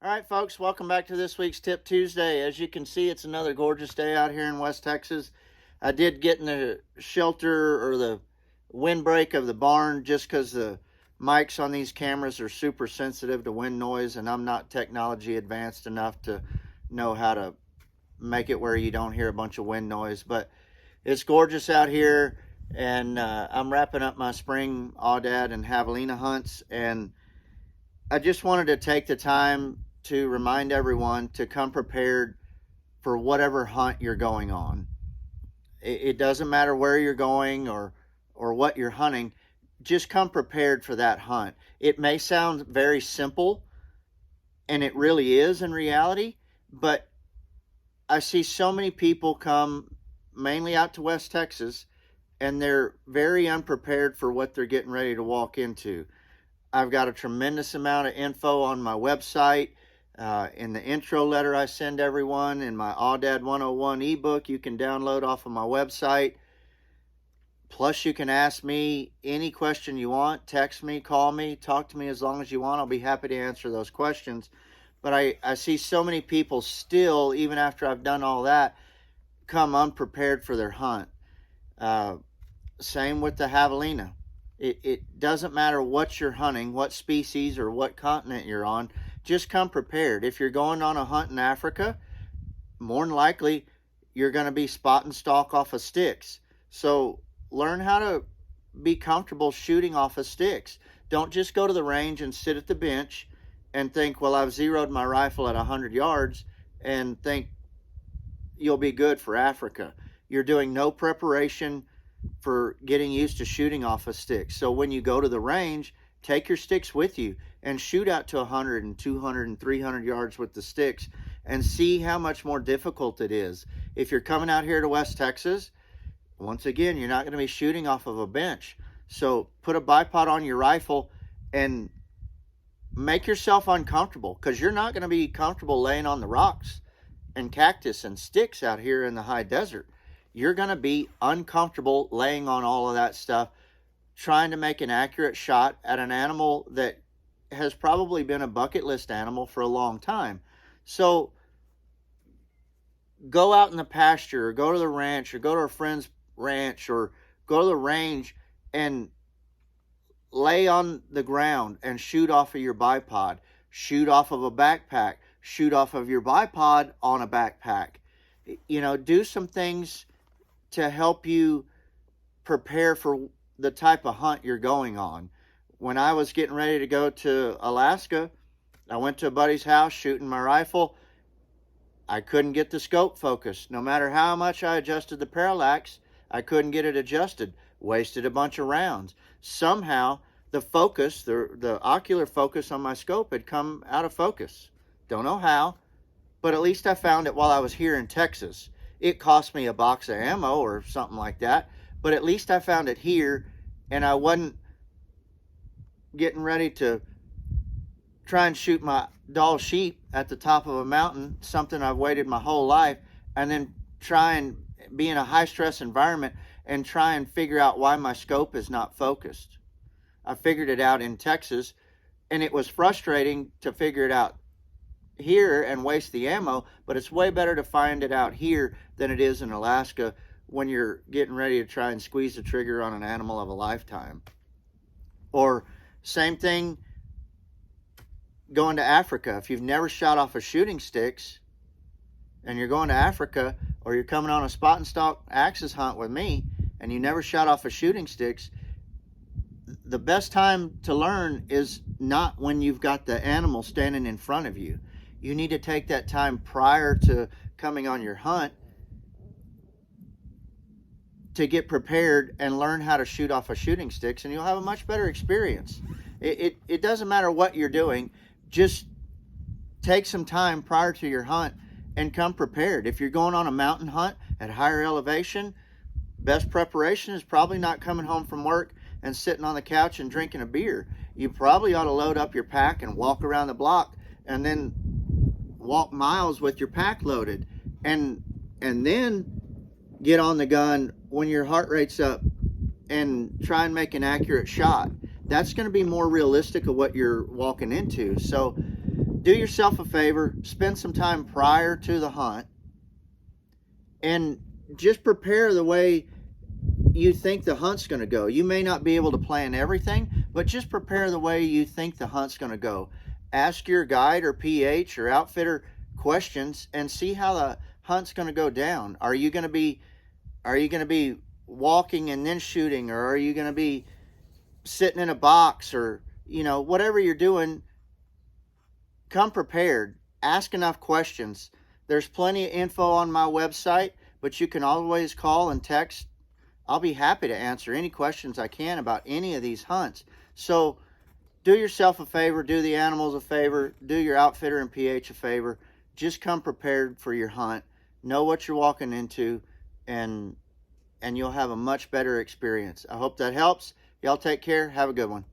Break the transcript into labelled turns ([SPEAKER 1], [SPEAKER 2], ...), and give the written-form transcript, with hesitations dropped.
[SPEAKER 1] All right, folks, welcome back to this week's Tip Tuesday. As you can see, it's another gorgeous day out here in West Texas. I did get in the shelter or the windbreak of the barn just because the mics on these cameras are super sensitive to wind noise, and I'm not technology advanced enough to know how to make it where you don't hear a bunch of wind noise. But it's gorgeous out here, and I'm wrapping up my spring aoudad and javelina hunts, and I just wanted to take the time to remind everyone to come prepared for whatever hunt you're going on. It doesn't matter where you're going or what you're hunting. Just come prepared for that hunt. It may sound very simple, and it really is in reality, but I see so many people come mainly out to West Texas, and they're very unprepared for what they're getting ready to walk into. I've got a tremendous amount of info on my website. In the intro letter I send everyone, in my Aoudad 101 ebook you can download off of my website. Plus, you can ask me any question you want, text me, call me, talk to me as long as you want. I'll be happy to answer those questions. But I see so many people still, even after I've done all that, come unprepared for their hunt. Same with the javelina. It doesn't matter what you're hunting, what species or what continent you're on. Just come prepared. If you're going on a hunt in Africa, more than likely you're going to be spot and stalk off of sticks. So learn how to be comfortable shooting off of sticks. Don't just go to the range and sit at the bench and think, well, I've zeroed my rifle at 100 yards and think you'll be good for Africa. You're doing no preparation for getting used to shooting off of sticks. So when you go to the range, take your sticks with you and shoot out to 100 and 200 and 300 yards with the sticks and see how much more difficult it is. If you're coming out here to West Texas, once again, you're not going to be shooting off of a bench. So put a bipod on your rifle and make yourself uncomfortable, because you're not going to be comfortable laying on the rocks and cactus and sticks out here in the high desert. You're going to be uncomfortable laying on all of that stuff, trying to make an accurate shot at an animal that has probably been a bucket list animal for a long time. So go out in the pasture, or go to the ranch, or go to a friend's ranch, or go to the range and lay on the ground and shoot off of your bipod. Shoot off of a backpack. Shoot off of your bipod on a backpack. You know, do some things to help you prepare for the type of hunt you're going on. When I was getting ready to go to Alaska, I went to a buddy's house shooting my rifle. I couldn't get the scope focused. No matter how much I adjusted the parallax, I couldn't get it adjusted. Wasted a bunch of rounds. Somehow the focus, the ocular focus on my scope had come out of focus. Don't know how, but at least I found it while I was here in Texas. It cost me a box of ammo or something like that, but at least I found it here, and I wasn't getting ready to try and shoot my Dall sheep at the top of a mountain, something I've waited my whole life, and then try and be in a high stress environment and try and figure out why my scope is not focused. I figured it out in Texas, and it was frustrating to figure it out here and waste the ammo, but it's way better to find it out here than it is in Alaska when you're getting ready to try and squeeze the trigger on an animal of a lifetime. Or same thing going to Africa. If you've never shot off of shooting sticks and you're going to Africa, or you're coming on a spot and stalk axis hunt with me and you never shot off of shooting sticks, the best time to learn is not when you've got the animal standing in front of you. You need to take that time prior to coming on your hunt to get prepared and learn how to shoot off of shooting sticks, and you'll have a much better experience. It doesn't matter what you're doing. Just take some time prior to your hunt and come prepared. If you're going on a mountain hunt at higher elevation, best preparation is probably not coming home from work and sitting on the couch and drinking a beer. You probably ought to load up your pack and walk around the block, and then walk miles with your pack loaded, and then get on the gun when your heart rate's up and try and make an accurate shot. That's going to be more realistic of what you're walking into. So do yourself a favor, spend some time prior to the hunt, and just prepare the way you think the hunt's going to go. You may not be able to plan everything, but just prepare the way you think the hunt's going to go. Ask your guide or PH or outfitter questions and see how the hunt's going to go down. Are you going to be walking and then shooting, or are you going to be sitting in a box, or whatever you're doing? Come prepared. Ask enough questions. There's plenty of info on my website, but you can always call and text. I'll be happy to answer any questions I can about any of these hunts. So do yourself a favor, do the animals a favor, do your outfitter and PH a favor. Just come prepared for your hunt. Know what you're walking into, and you'll have a much better experience. I hope that helps. Y'all take care. Have a good one.